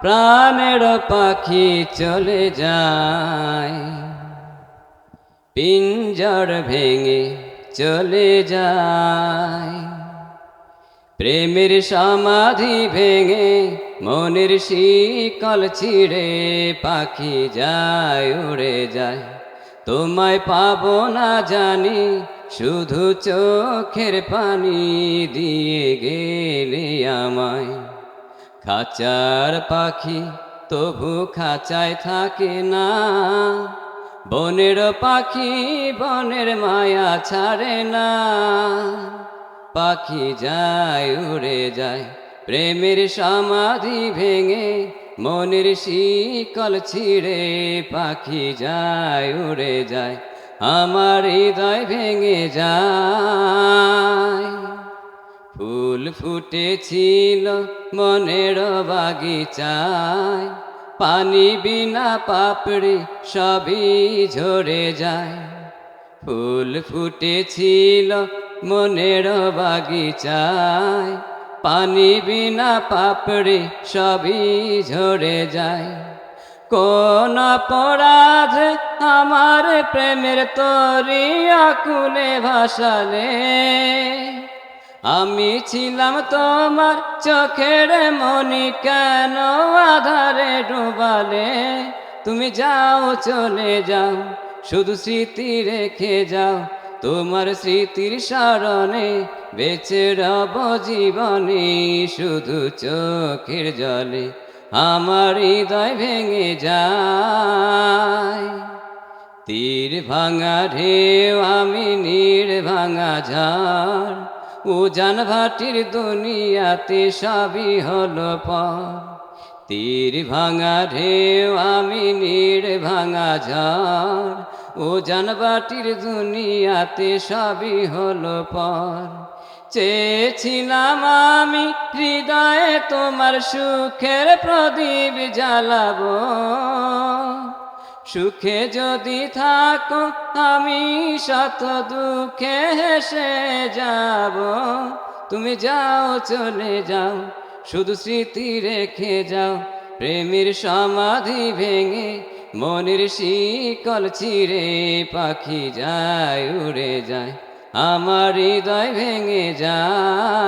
প্রাণের পাখি চলে যায়, পিঞ্জর ভেঙে চলে যায়। প্রেমের সমাধি ভেঙে মনের শিকল ছিঁড়ে পাখি যায় উড়ে যায়। তোমায় পাবো না জানি, শুধু চোখের পানি দিয়ে গেলে আমায়। খাঁচার পাখি তবু খাঁচায় থাকে না, বনের পাখি বনের মায়া ছাড়ে না। পাখি যায় উড়ে যায়, প্রেমের সমাধি ভেঙে মনের শিকল ছিঁড়ে পাখি যায় উড়ে যায়, আমার হৃদয় ভেঙে যায়। ফুল ফুটেছিল মনের বাগিচায়, পানি বিনা পাপড়ি সবই ঝরে যায়। ফুল ফুটেছিল মনের বাগিচায়, পানি বিনা পাপড়ি সবই ঝরে যায়। কোন অপরাধে আমার প্রেমের তরি আকুলে ভাসালে, আমি ছিলাম তোমার চোখের মনি, কেন আধারে ডুবালে? তুমি যাও চলে যাও, শুধু স্মৃতি রেখে যাও, তোমার স্মৃতির স্মরণে বেঁচে রব জীবনে। শুধু চোখের জলে আমার হৃদয় ভেঙে যায়। তীর ভাঙা ঢেউ আমি নীড় ভাঙা ঝড়, উজান ভাটির দুনিয়াতে সবই হলো পর। তীর ভাঙা ঢেউ আমি নীড় ভাঙা ঝড়, উজান ভাটির দুনিয়াতে সবই হলো পর। চেয়েছিলাম আমি হৃদয়ে তোমার সুখের প্রদীপ জ্বালাবো, সুখে যদি থাকো আমি শত দুঃখে হেসে যাব। তুমি যাও চলে যাও, শুধু স্মৃতি রেখে যাও, প্রেমের সমাধি ভেঙে মনের শিকল ছিঁড়ে পাখি যায় উড়ে যায়, আমার হৃদয় ভেঙে যায়।